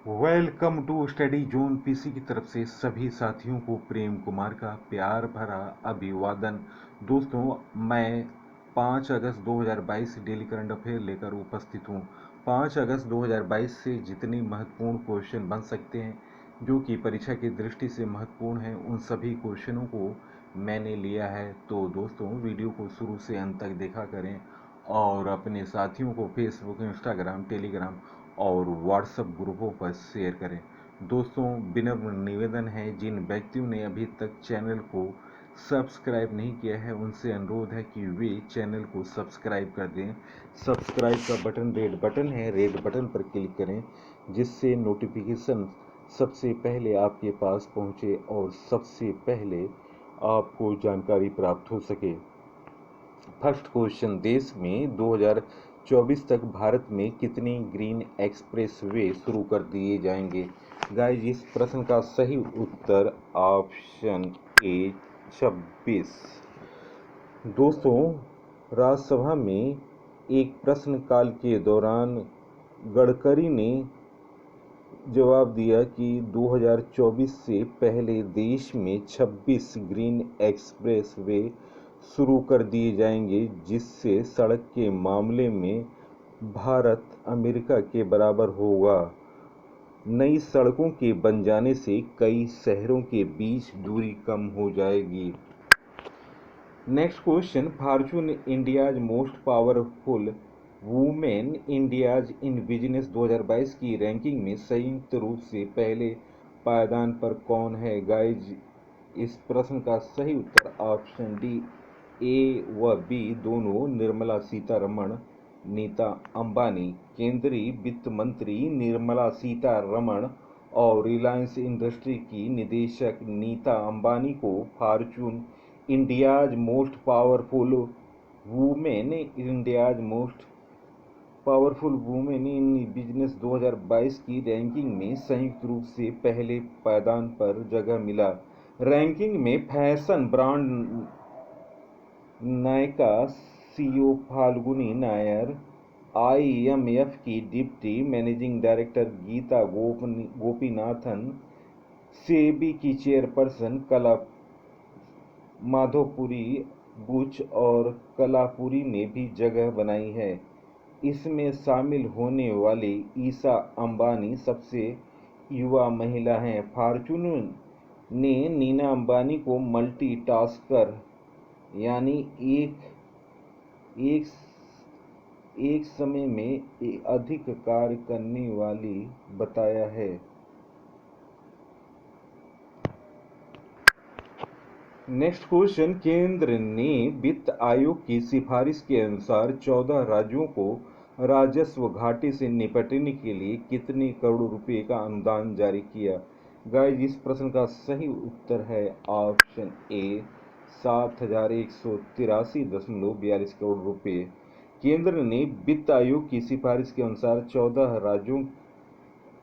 Welcome to study zone PC की तरफ से सभी साथियों को प्रेम कुमार का प्यार भरा अभिवादन। दोस्तों, मैं 5 अगस्त 2022 डेली करंट अफेयर लेकर उपस्थित हूँ। 5 अगस्त 2022 से जितने महत्वपूर्ण क्वेश्चन बन सकते हैं जो कि परीक्षा की दृष्टि से महत्वपूर्ण हैं, उन सभी क्वेश्चनों को मैंने लिया है। तो दोस्तों, वीडियो को शुरू से अंत तक देखा करें और अपने साथियों को फेसबुक, इंस्टाग्राम, टेलीग्राम और व्हाट्सएप ग्रुपों पर शेयर करें। दोस्तों, विनम्र निवेदन है, जिन व्यक्तियों ने अभी तक चैनल को सब्सक्राइब नहीं किया है उनसे अनुरोध है कि वे चैनल को सब्सक्राइब कर दें। सब्सक्राइब का बटन रेड बटन है, रेड बटन पर क्लिक करें जिससे नोटिफिकेशन सबसे पहले आपके पास पहुंचे और सबसे पहले आपको जानकारी प्राप्त हो सके। फर्स्ट क्वेश्चन, देश में 2024 तक भारत में कितने ग्रीन एक्सप्रेस वे शुरू कर दिए जाएंगे? गाइस, इस प्रश्न का सही उत्तर ऑप्शन ए 26। दोस्तों, राज्यसभा में एक प्रश्नकाल के दौरान गडकरी ने जवाब दिया कि 2024 से पहले देश में 26 ग्रीन एक्सप्रेस वे शुरू कर दिए जाएंगे, जिससे सड़क के मामले में भारत अमेरिका के बराबर होगा। नई सड़कों के बन जाने से कई शहरों के बीच दूरी कम हो जाएगी। Next question, Fortune India's most powerful women India's in business 2022 की रैंकिंग में संयुक्त रूप से पहले पायदान पर कौन है? गाइज, इस प्रश्न का सही उत्तर ऑप्शन डी ए व बी दोनों निर्मला सीतारमण, नीता अंबानी। केंद्रीय वित्त मंत्री निर्मला सीतारमण और रिलायंस इंडस्ट्री की निदेशक नीता अंबानी को Fortune India's most powerful women in business 2022 की रैंकिंग में संयुक्त रूप से पहले पायदान पर जगह मिला। रैंकिंग में fashion brand Nykaa CEO Falguni Nayar, IMF की deputy managing director Gita Gopinathan, SEBI की चेयरपर्सन कला माधोपुरी बुच और कलापुरी ने भी जगह बनाई है। इसमें शामिल होने वाली ईशा अंबानी सबसे युवा महिला हैं। फॉर्च्यून ने नीना अंबानी को मल्टीटास्कर यानी एक समय में अधिक कार्य करने वाली बताया है। नेक्स्ट क्वेश्चन, केंद्र ने वित्त आयोग की सिफारिश के अनुसार 14 राज्यों को राजस्व घाटे से निपटने के लिए कितने करोड़ रुपए का अनुदान जारी किया? गाइस, इस प्रश्न का सही उत्तर है ऑप्शन ए 7,183.42 करोड़ रुपए। केंद्र ने वित्त आयोग की सिफारिश के अनुसार 14 राज्यों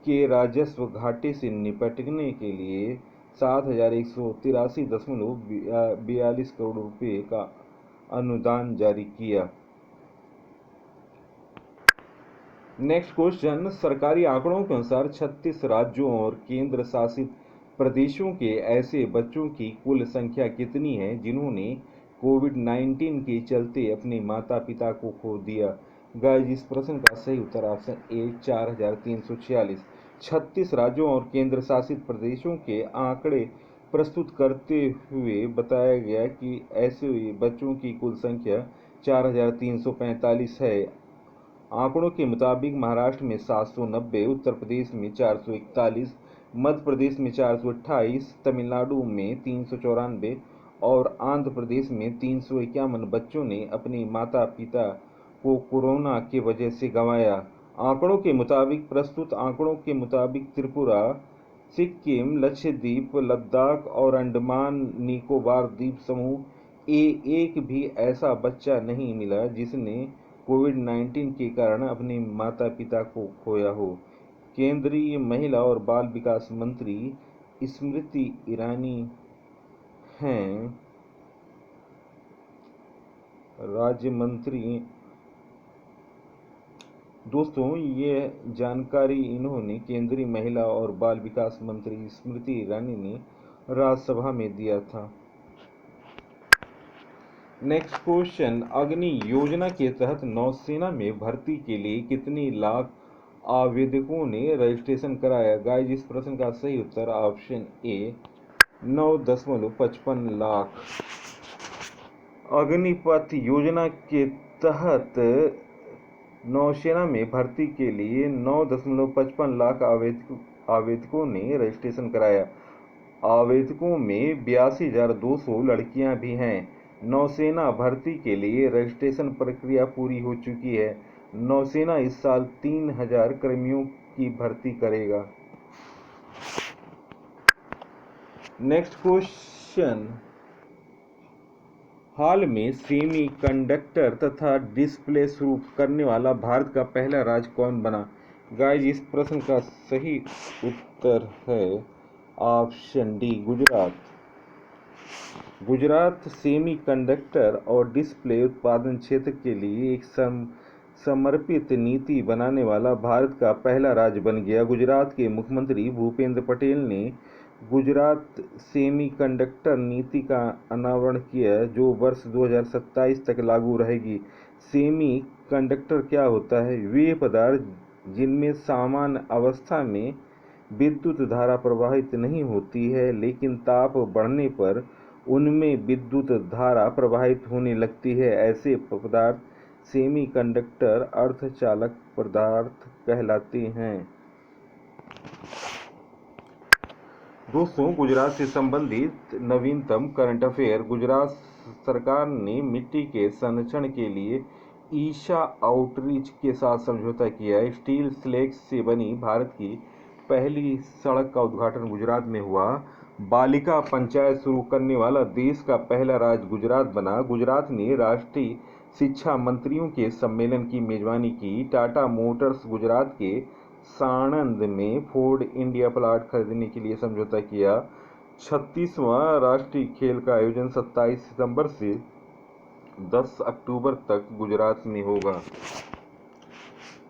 के राजस्व घाटे से निपटने के लिए 7,183.42 करोड़ रुपए का अनुदान जारी किया। नेक्स्ट क्वेश्चन, सरकारी आंकड़ों के अनुसार 36 राज्यों और केंद्र शासित प्रदेशों के ऐसे बच्चों की कुल संख्या कितनी है जिन्होंने कोविड-19 के चलते अपने माता पिता को खो दिया? गाइस, इस प्रश्न का सही उत्तर ऑप्शन ए 4,346। 36 राज्यों और केंद्र शासित प्रदेशों के आंकड़े प्रस्तुत करते हुए बताया गया कि ऐसे बच्चों की कुल संख्या 4,345 है। आंकड़ों के मुताबिक महाराष्ट्र में 790, उत्तर प्रदेश में 441, मध्य प्रदेश में 428, तमिलनाडु में 394 और आंध्र प्रदेश में 351 बच्चों ने अपने माता पिता को कोरोना की वजह से गंवाया। आंकड़ों के मुताबिक प्रस्तुत आंकड़ों के मुताबिक त्रिपुरा, सिक्किम, लक्षद्वीप, लद्दाख और अंडमान निकोबार द्वीप समूह एक भी ऐसा बच्चा नहीं मिला जिसने कोविड-19 के कारण अपने माता पिता को खोया हो। केंद्रीय महिला और बाल विकास मंत्री स्मृति ईरानी हैं राज्य मंत्री दोस्तों ये जानकारी इन्होंने केंद्रीय महिला और बाल विकास मंत्री स्मृति ईरानी ने राज्यसभा में दिया था। नेक्स्ट क्वेश्चन, अग्नि योजना के तहत नौसेना में भर्ती के लिए कितनी लाख आवेदकों ने रजिस्ट्रेशन कराया? गाइस इस प्रश्न का सही उत्तर ऑप्शन ए 9.55 लाख। अग्निपथ योजना के तहत नौसेना में भर्ती के लिए 9.55 लाख आवेदकों ने रजिस्ट्रेशन कराया। आवेदकों में 82,200 लड़कियां भी हैं। नौसेना भर्ती के लिए रजिस्ट्रेशन प्रक्रिया पूरी हो चुकी है। नौसेना इस साल 3,000 कर्मियों की भर्ती करेगा। नेक्स्ट क्वेश्चन, हाल में सेमीकंडक्टर तथा डिस्प्ले शुरू करने वाला भारत का पहला राज्य कौन बना? गाइस इस प्रश्न का सही उत्तर है option D Gujarat. Gujarat semiconductor और डिस्प्ले उत्पादन क्षेत्र के लिए एक समर्पित नीति बनाने वाला भारत का पहला राज्य बन गया। गुजरात के मुख्यमंत्री भूपेंद्र पटेल ने गुजरात सेमीकंडक्टर नीति का अनावरण किया, जो वर्ष 2027 तक लागू रहेगी। सेमीकंडक्टर क्या होता है? वे पदार्थ जिनमें सामान्य अवस्था में विद्युत धारा प्रवाहित नहीं होती है, लेकिन ताप बढ़ने पर उनमें विद्युत धारा प्रवाहित होने लगती है, ऐसे पदार्थ सेमीकंडक्टर अर्धचालक पदार्थ कहलाते हैं। दोस्तों गुजरात से संबंधित नवीनतम करंट अफेयर, गुजरात सरकार ने मिट्टी के संरक्षण के लिए ईशा आउटरीच के साथ समझौता किया। स्टील स्लैग्स से बनी भारत की पहली सड़क का उद्घाटन गुजरात में हुआ। बालिका पंचायत शुरू करने वाला देश का पहला राज्य गुजरात बना। गुजरात ने राष्ट्रीय शिक्षा मंत्रियों के सम्मेलन की मेजबानी की। टाटा मोटर्स गुजरात के साणंद में फोर्ड इंडिया प्लांट खरीदने के लिए समझौता किया। 36वां राष्ट्रीय खेल का आयोजन 27 सितंबर से 10 अक्टूबर तक गुजरात में होगा।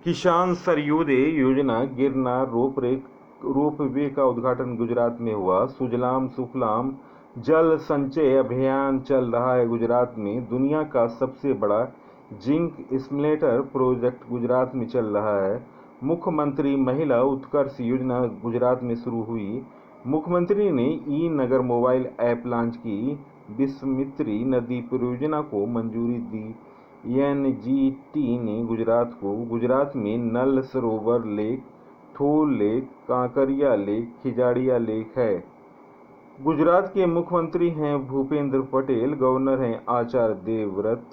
किसान सर्वोदय योजना गिरनार रोपवे का उद्घाटन गुजरात में हुआ। सुजलाम सुफलाम जल संचय अभियान चल रहा है गुजरात में। दुनिया का सबसे बड़ा जिंक स्मेल्टर प्रोजेक्ट गुजरात में चल रहा है। मुख्यमंत्री महिला उत्कर्ष योजना गुजरात में शुरू हुई। मुख्यमंत्री ने ई नगर मोबाइल ऐप लॉन्च की। विश्वामित्री नदी परियोजना को मंजूरी दी। एनजीटी ने गुजरात में Nal Sarovar lake, Thol lake, Kankaria lake, Khijadiya lake है। गुजरात के मुख्यमंत्री हैं भूपेंद्र पटेल, गवर्नर हैं आचार्य देवव्रत,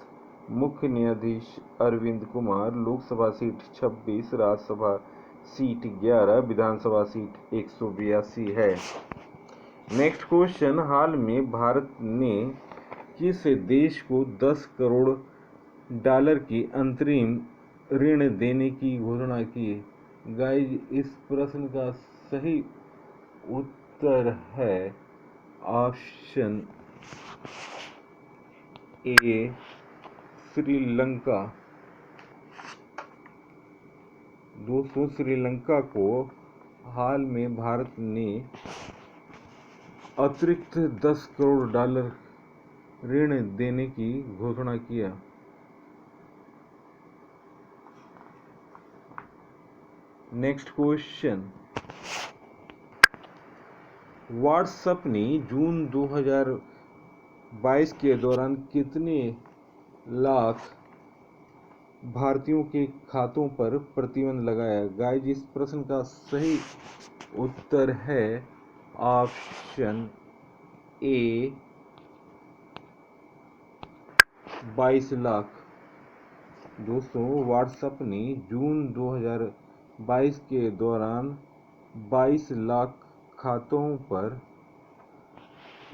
मुख्य न्यायाधीश अरविंद कुमार। लोकसभा सीट 26, राज्यसभा सीट 11, विधानसभा सीट 182 है। नेक्स्ट क्वेश्चन, हाल में भारत ने किस देश को 10 करोड़ डॉलर की अंतरिम ऋण देने की घोषणा की? गाइज इस प्रश्न का सही उत्तर है ऑप्शन ए श्रीलंका। दोस्तों श्रीलंका को हाल में भारत ने अतिरिक्त 10 करोड़ डॉलर ऋण देने की घोषणा किया। नेक्स्ट क्वेश्चन, व्हाट्सएप ने जून 2022 के दौरान कितने लाख भारतीयों के खातों पर प्रतिबंध लगाया? गाइज इस प्रश्न का सही उत्तर है ऑप्शन ए 22 लाख। दोस्तों व्हाट्सएप ने जून 2022 के दौरान 22 लाख खातों पर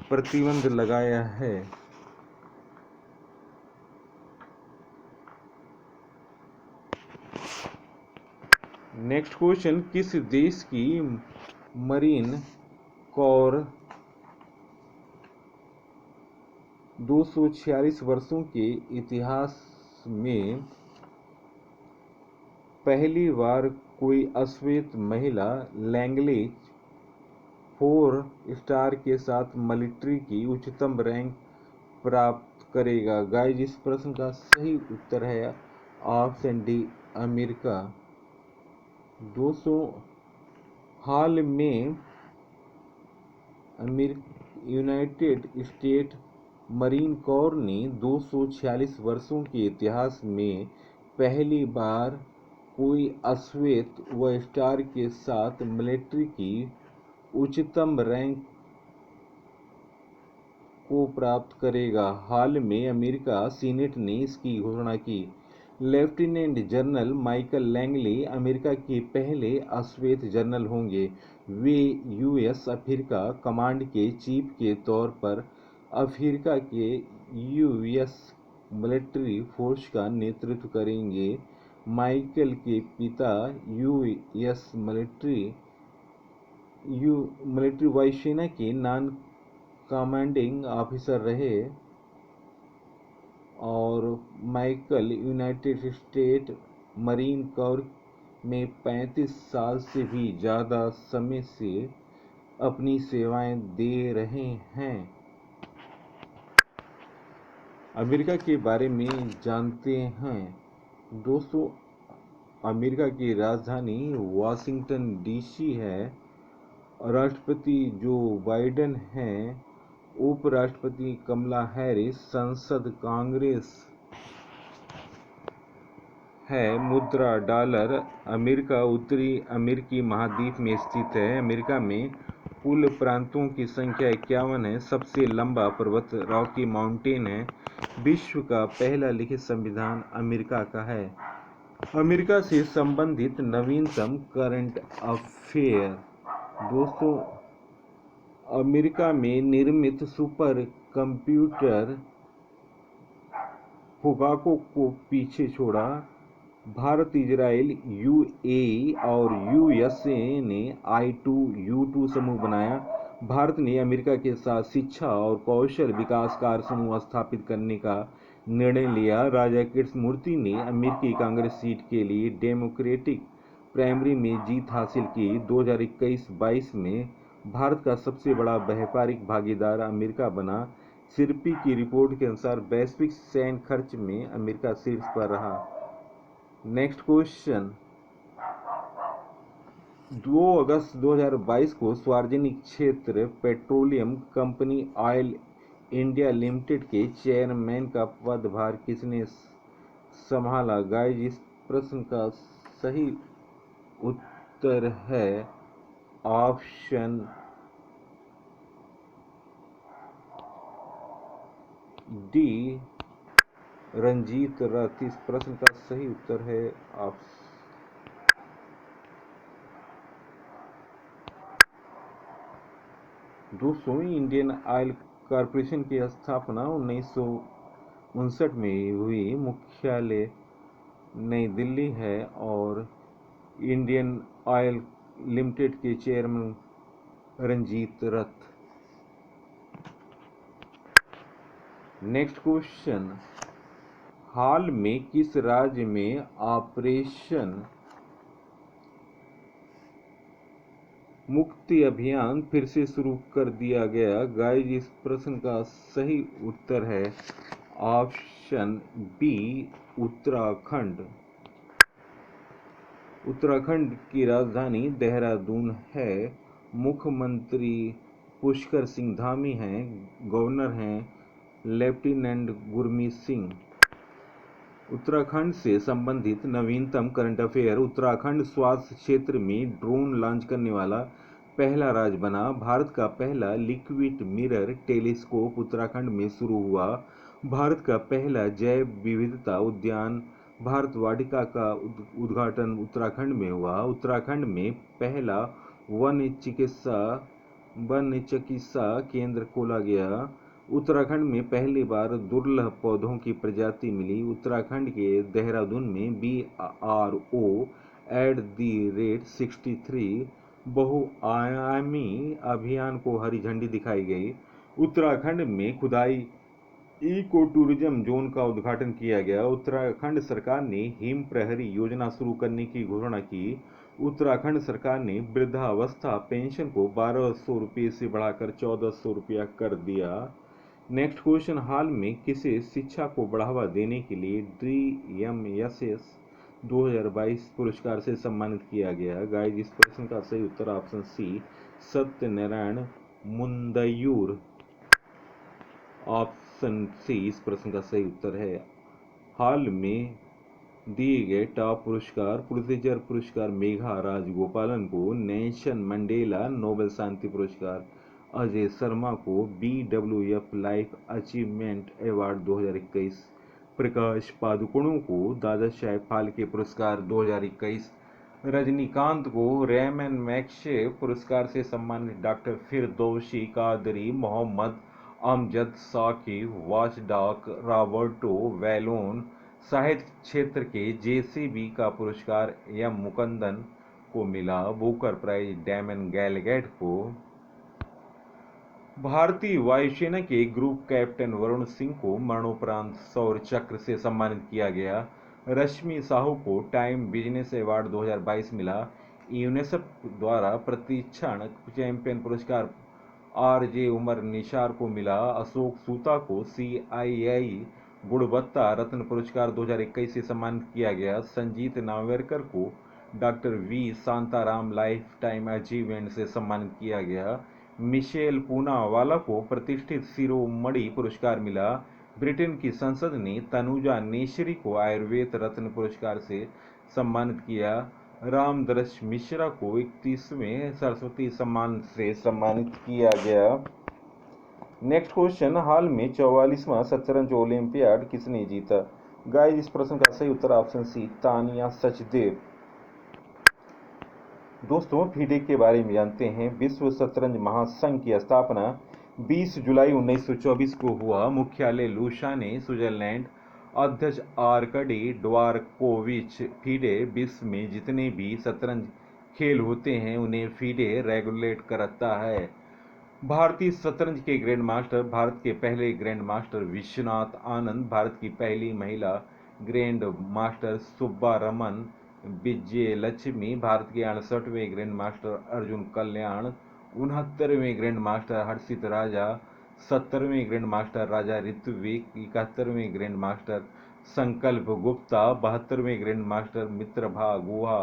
प्रतिबंध लगाया है। नेक्स्ट क्वेश्चन, किस देश की मरीन कोर 246 वर्षों के इतिहास में पहली बार कोई अश्वेत महिला लैंग्वेज 4 स्टार के साथ मिलिट्री की उच्चतम रैंक प्राप्त करेगा? गाइस, इस प्रश्न का सही उत्तर है ऑप्शन डी, अमेरिका। दोस्तों, हाल में यूनाइटेड स्टेट मरीन कोर ने 246 वर्षों के इतिहास में पहली बार कोई अश्वेत व स्टार के साथ मिलिट्री की उच्चतम रैंक को प्राप्त करेगा। हाल में अमेरिका सीनेट ने इसकी घोषणा की। Lieutenant general Michael Langley America के पहले अश्वेत जनरल होंगे। वे यूएस अफ्रीका कमांड के चीफ के तौर पर अफ्रीका के यूएस मिलिट्री फोर्स का नेतृत्व करेंगे। माइकल के पिता यूएस मिलिट्री वायुसेना के नॉन कमांडिंग ऑफिसर रहे और Michael United state marine core में 35 साल से भी ज़्यादा समय से अपनी सेवाएं दे रहे हैं। अमेरिका के बारे में जानते हैं। दोस्तों, अमेरिका की राजधानी वाशिंगटन डीसी है। राष्ट्रपति जो बाइडेन हैं, उपराष्ट्रपति कमला हैरिस, संसद कांग्रेस है। मुद्रा डॉलर। अमेरिका उत्तरी अमेरिकी महाद्वीप में स्थित है। अमेरिका में कुल प्रांतों की संख्या 51 है। सबसे लंबा पर्वत रॉकी माउंटेन है। विश्व का पहला लिखित संविधान अमेरिका का है। अमेरिका से संबंधित नवीनतम करंट अफेयर। दोस्तों, अमेरिका में निर्मित सुपर कंप्यूटर फुगाको को पीछे छोड़ा। भारत, इजराइल, यूएई और यूएसए ने I2U2 समूह बनाया। भारत ने अमेरिका के साथ शिक्षा और कौशल विकास कार्य समूह स्थापित करने का निर्णय लिया। राजा कृष्णमूर्ति ने अमेरिकी कांग्रेस सीट के लिए डेमोक्रेटिक प्राइमरी में जीत हासिल की। 2021-22 में भारत का सबसे बड़ा व्यापारिक भागीदार अमेरिका बना। सिरपी की रिपोर्ट के अनुसार वैश्विक सैन्य खर्च में अमेरिका शीर्ष पर रहा। Next question. 2 अगस्त 2022 को सार्वजनिक क्षेत्र petroleum company oil India limited के चेयरमैन का पदभार किसने संभाला? गाइस, इस प्रश्न का सही उत्तर है ऑप्शन डी, रंजीत रथ। इस प्रश्न का सही उत्तर है दोस्तों, इंडियन ऑयल कॉरपोरेशन की स्थापना 1959 में हुई। मुख्यालय नई दिल्ली है और इंडियन ऑयल लिमिटेड के चेयरमैन रंजीत रथ। Next question. हाल में किस राज्य में ऑपरेशन मुक्ति अभियान फिर से शुरू कर दिया गया? गाइस, इस प्रश्न का सही उत्तर है ऑप्शन बी, उत्तराखंड। उत्तराखंड की राजधानी देहरादून है। मुख्यमंत्री पुष्कर सिंह धामी हैं। गवर्नर हैं लेफ्टिनेंट गुरमीत सिंह। उत्तराखंड से संबंधित नवीनतम करंट अफेयर। उत्तराखंड स्वास्थ्य क्षेत्र में ड्रोन लॉन्च करने वाला पहला राज्य बना। भारत का पहला लिक्विड मिरर टेलीस्कोप उत्तराखंड में शुरू हुआ। भारत का पहला जैव विविधता उद्यान भारत वाटिका का उद्घाटन उत्तराखंड में हुआ। उत्तराखंड में पहला वन्य चिकित्सा केंद्र खोला गया। उत्तराखंड में पहली बार दुर्लभ पौधों की प्रजाति मिली। उत्तराखंड के देहरादून में BRO@63 बहुआयामी अभियान को हरी झंडी दिखाई गई। उत्तराखंड में खुदाई इको टूरिज्म जोन का उद्घाटन किया गया। उत्तराखंड सरकार ने हिम प्रहरी योजना शुरू करने की घोषणा की। उत्तराखंड सरकार ने वृद्धावस्था पेंशन को 1200 रुपये से बढ़ाकर 1400 रुपया कर दिया। नेक्स्ट क्वेश्चन, हाल में किसे शिक्षा को बढ़ावा देने के लिए DMSS 2022 पुरस्कार से सम्मानित किया गया? गाइस, इस प्रश्न का सही उत्तर option C, Satyanarayana Mundayoor. Option C इस प्रश्न का सही उत्तर है। हाल में दिए गए टॉप पुरस्कार, पुलित्जर पुरस्कार मेघा राजगोपालन को, नेल्सन मंडेला नोबेल शांति पुरस्कार अजय शर्मा को, BWF life achievement award 2021 Prakash Padukone को, दादा साहेब फाल्के पुरस्कार 2021 रजनीकांत को, रेमन मैग्सेसे पुरस्कार से सम्मानित डॉक्टर फिरदौसी कादरी, मोहम्मद अमजद साकी, वाचडॉग रॉबर्टो वैलोन, साहित्य क्षेत्र के JCB का पुरस्कार M मुकुंदन को मिला, बुकर प्राइज डैमन गैलगेट को। भारतीय वायुसेना के ग्रुप कैप्टन वरुण सिंह को मरणोपरांत शौर्य चक्र से सम्मानित किया गया। रश्मि साहू को टाइम बिजनेस अवार्ड 2022 मिला। यूनिसेफ द्वारा प्रतिक्षण चैंपियन पुरस्कार RJ उमर निसार को मिला। अशोक सूता को CII गुणवत्ता रत्न पुरस्कार 2021 से सम्मानित किया गया। संजीत नार्वेकर को doctor V Shantaram life time achievement से सम्मानित किया गया। मिशेल पूनावाला को प्रतिष्ठित शिरोमणि पुरस्कार मिला। ब्रिटेन की संसद ने तनुजा नेशरी को आयुर्वेद रत्न पुरस्कार से सम्मानित किया। रामदर्श मिश्रा को 31वें सरस्वती सम्मान से सम्मानित किया गया। नेक्स्ट क्वेश्चन, हाल में 44वां शतरंज ओलंपियाड किसने जीता? गाइस, इस प्रश्न का सही उत्तर ऑप्शन सी, तानिया सचदेव। दोस्तों, FIDE के बारे में जानते हैं। विश्व शतरंज महासंघ की स्थापना 20 जुलाई 1924 को हुआ। मुख्यालय लुसाने, स्विट्जरलैंड। अध्यक्ष आर्कडी ड्वारकोविच। FIDE विश्व में जितने भी शतरंज खेल होते हैं उन्हें FIDE रेगुलेट करता है। भारतीय शतरंज के ग्रैंड मास्टर, भारत के पहले ग्रैंड मास्टर विश्वनाथ आनंद, भारत की पहली महिला ग्रैंड मास्टर सुब्बारमन विजयलक्ष्मी, भारत के 68वें ग्रैंड मास्टर अर्जुन कल्याण, 69वें ग्रैंड मास्टर हर्षित राजा, 70वें ग्रैंड मास्टर राजा ऋत्विक, 71वें ग्रैंड मास्टर संकल्प गुप्ता, 72वें ग्रैंड मास्टर मित्रभा गुहा,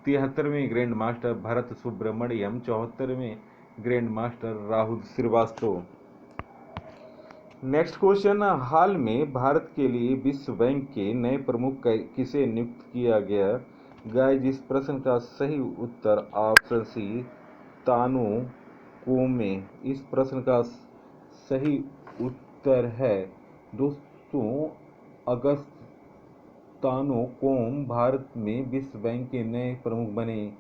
73वें ग्रैंड मास्टर भरत सुब्रमण्यम, 74वें grand master Rahul Srivastav. Next question, हाल में भारत के लिए विश्व बैंक के नए प्रमुख किसे नियुक्त किया गया? गाइस, इस प्रश्न का सही उत्तर ऑप्शन सी, तानु कोमे। इस प्रश्न का सही उत्तर है दोस्तों अगस्त तानु कोम भारत में विश्व बैंक के नए प्रमुख बने।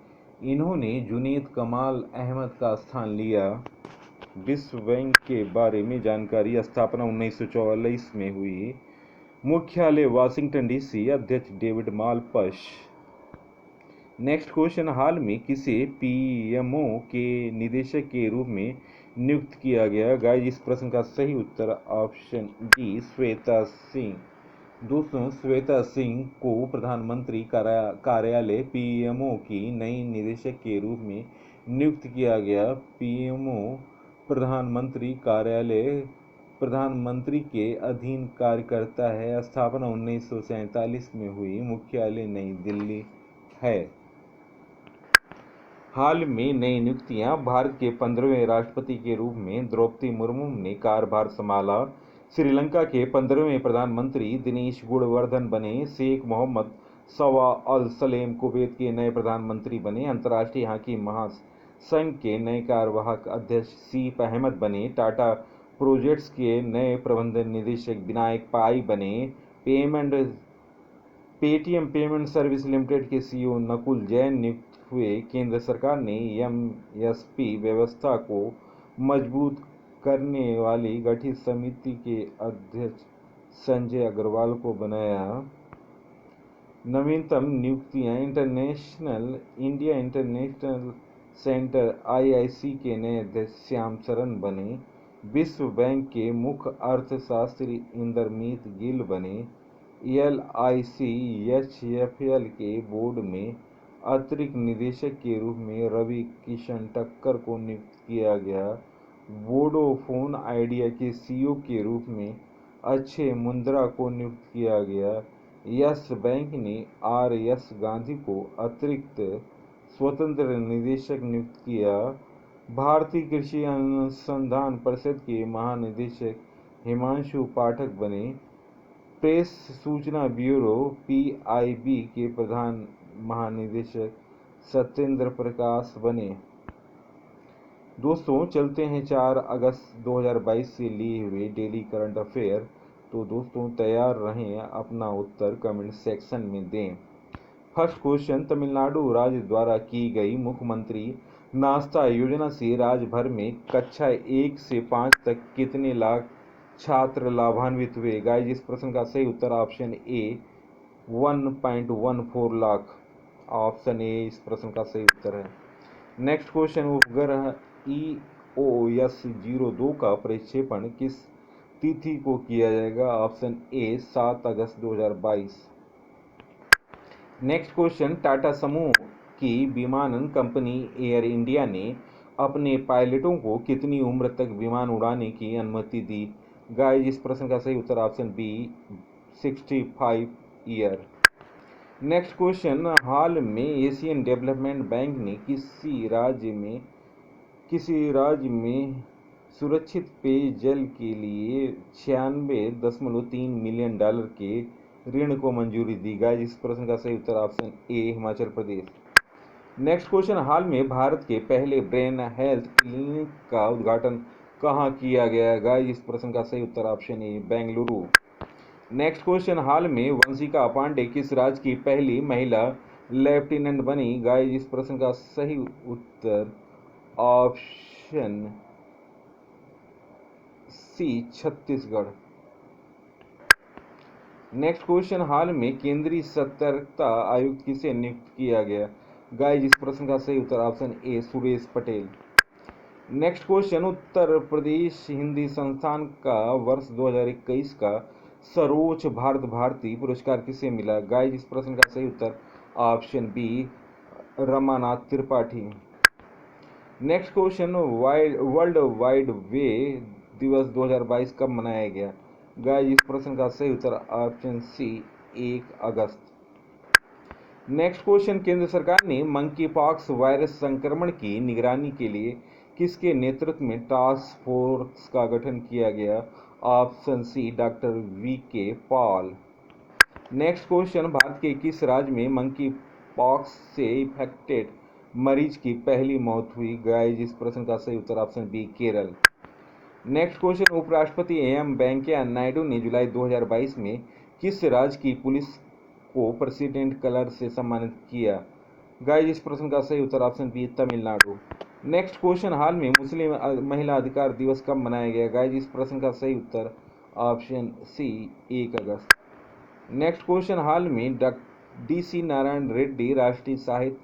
इन्होंने जुनैद कमाल अहमद का स्थान लिया। विश्व बैंक के बारे में जानकारी, स्थापना 1944 में हुई। मुख्यालय वाशिंगटन DC, अध्यक्ष डेविड मालपस। नेक्स्ट क्वेश्चन, हाल में किसे PMO के निदेशक के रूप में नियुक्त किया गया? गाइस, इस प्रश्न का सही उत्तर ऑप्शन डी, श्वेता सिंह। दोस्तों, श्वेता सिंह को प्रधानमंत्री कार्यालय PMO की नई निदेशक के रूप में नियुक्त किया गया। PMO प्रधानमंत्री कार्यालय प्रधानमंत्री के अधीन कार्य करता है। स्थापना 1947 में हुई। मुख्यालय नई दिल्ली है। हाल में नई नियुक्तियां, भारत के 15वें राष्ट्रपति के रूप में द्रौपदी मुर्मू ने कार्यभार संभाला। श्रीलंका के 15वें प्रधानमंत्री दिनेश गुणवर्धन बने। शेख मोहम्मद सवा अल सलेम कुवैत के नए प्रधानमंत्री बने। अंतर्राष्ट्रीय हॉकी महासंघ के नए कार्यवाहक अध्यक्ष सीप अहमद बने। टाटा प्रोजेक्ट्स के नए प्रबंधन निदेशक विनायक पाई बने। पेटीएम पेमेंट सर्विस लिमिटेड के CEO नकुल जैन नियुक्त हुए। केंद्र सरकार ने MSP व्यवस्था को मजबूत करने वाली गठित समिति के अध्यक्ष संजय अग्रवाल को बनाया। नवीनतम नियुक्तियां, इंडिया इंटरनेशनल सेंटर IIC के नए अध्यक्ष श्याम चरण बने। विश्व बैंक के मुख्य अर्थशास्त्री इंद्रमीत गिल बने। LIC-HFL के बोर्ड में अतिरिक्त निदेशक के रूप में रवि किशन ठक्कर को नियुक्त किया गया। वोडाफोन आइडिया के CEO के रूप में अक्षय मुंद्रा को नियुक्त किया गया। यस बैंक ने RS गांधी को अतिरिक्त स्वतंत्र निदेशक नियुक्त किया। भारतीय कृषि अनुसंधान परिषद के महानिदेशक हिमांशु पाठक बने। प्रेस सूचना ब्यूरो PIB के प्रधान महानिदेशक सत्येंद्र प्रकाश बने। दोस्तों चलते हैं 4 अगस्त 2022 से लिए हुए डेली करंट अफेयर। तो दोस्तों तैयार रहें, अपना उत्तर कमेंट सेक्शन में दें। फर्स्ट क्वेश्चन, तमिलनाडु राज्य द्वारा की गई मुख्यमंत्री नाश्ता योजना से राज्य भर में कक्षा 1 से 5 तक कितने लाख छात्र लाभान्वित हुए? गाइस इस प्रश्न का सही उत्तर option A 1.14 lakh. Option A इस प्रश्न का सही उत्तर है। नेक्स्ट क्वेश्चन, उपग्रह EOS-02 का प्रक्षेपण किस तिथि को किया जाएगा? Option A 7 August 2022। Next question, Tata समूह की विमानन कंपनी एयर इंडिया ने अपने पायलटों को कितनी उम्र तक विमान उड़ाने की अनुमति दी? गाइस इस प्रश्न का सही उत्तर option B 65 year. Next question, हाल में एशियन डेवलपमेंट बैंक ने किसी राज्य में सुरक्षित पेयजल के लिए $96.3 मिलियन के ऋण को मंजूरी दी? गाइस इस प्रश्न का सही उत्तर option A Himachal Pradesh. Next question, हाल में भारत के पहले ब्रेन हेल्थ क्लिनिक का उद्घाटन कहाँ किया गया? गाइस इस प्रश्न का सही उत्तर option A Bengaluru. Next question, हाल में वंशिका पांडे किस राज्य की पहली महिला लेफ्टिनेंट बनी? गाइस इस प्रश्न का सही उत्तर option C Chhattisgarh. Next question, हाल में केंद्रीय सतर्कता आयुक्त किसे नियुक्त किया गया? गाइस इस प्रश्न का सही उत्तर option A Suresh Patel. Next question, Uttar Pradesh Hindi Sansthan का वर्ष 2021 का सर्वोच्च भारत भारती पुरस्कार किसे मिला? गाइस इस प्रश्न का सही उत्तर option B Ramanath Tripathi. Next question, world wide web दिवस 2022 कब मनाया गया? गाइस इस प्रश्न का सही उत्तर ऑप्शन सी 1 अगस्त। नेक्स्ट क्वेश्चन, केंद्र सरकार ने मंकी पॉक्स वायरस संक्रमण की निगरानी के लिए किसके नेतृत्व में टास्क फोर्स का गठन किया गया? Option C doctor VK Paul. Next question, Bharat के किस राज्य में मंकी पॉक्स से इन्फेक्टेड मरीज की पहली मौत हुई? गाइस इस प्रश्न का सही उत्तर option B Kerala. Next question, उपराष्ट्रपति एम वेंकैया नायडू ने जुलाई 2022 में किस राज्य की पुलिस को प्रेसिडेंट कलर से सम्मानित किया? गाइस इस प्रश्न का सही उत्तर option B Tamil Nadu. Next question, हाल में मुस्लिम महिला अधिकार दिवस कब मनाया गया? गाइस इस प्रश्न का सही उत्तर ऑप्शन सी 1 अगस्त। नेक्स्ट क्वेश्चन, हाल में DC नारायण रेड्डी राष्ट्रीय साहित्य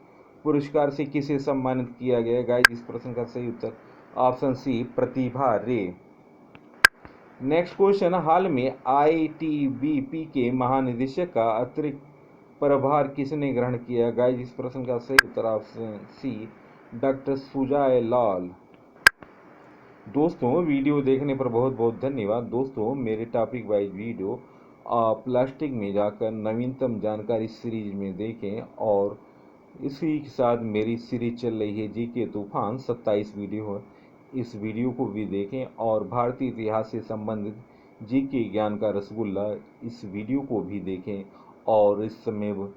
पुरस्कार से किसे सम्मानित किया गया? गाइस इस प्रश्न का सही उत्तर ऑप्शन सी प्रतिभा रे। नेक्स्ट क्वेश्चन, हाल में ITBP के महानिदेशक का अतिरिक्त प्रभार किसने ग्रहण किया? गाइस इस प्रश्न का सही उत्तर ऑप्शन सी डॉक्टर सुजाय लाल। दोस्तों वीडियो देखने पर बहुत बहुत धन्यवाद। दोस्तों मेरे टॉपिक वाइज वीडियो आप प्लास्टिक में जाकर नवीनतम जानकारी सीरीज में देखें और इसी के साथ मेरी सीरीज चल रही है GK तूफान 27 वीडियो है, इस वीडियो को भी देखें और भारतीय इतिहास से संबंधित GK ज्ञान का रसगुल्ला इस वीडियो को भी देखें। और इस समय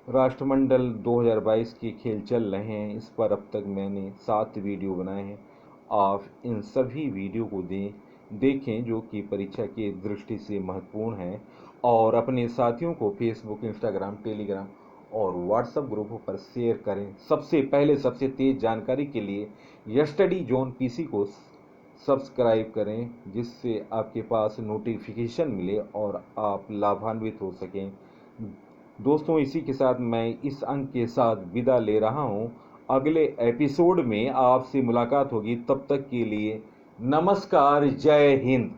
राष्ट्रमंडल 2022 के खेल चल रहे हैं, इस पर अब तक मैंने 7 वीडियो बनाए हैं। आप इन सभी वीडियो को देखें जो कि परीक्षा की दृष्टि से महत्वपूर्ण है और अपने साथियों को फेसबुक, इंस्टाग्राम, टेलीग्राम और व्हाट्सएप ग्रुपों पर शेयर करें। सबसे पहले सबसे तेज जानकारी के लिए स्टडी जोन PC को सब्सक्राइब करें जिससे आपके पास नोटिफिकेशन मिले और आप लाभान्वित हो सकें। दोस्तों इसी के साथ मैं इस अंक के साथ विदा ले रहा हूं। अगले एपिसोड में आपसे मुलाकात होगी, तब तक के लिए नमस्कार, जय हिंद।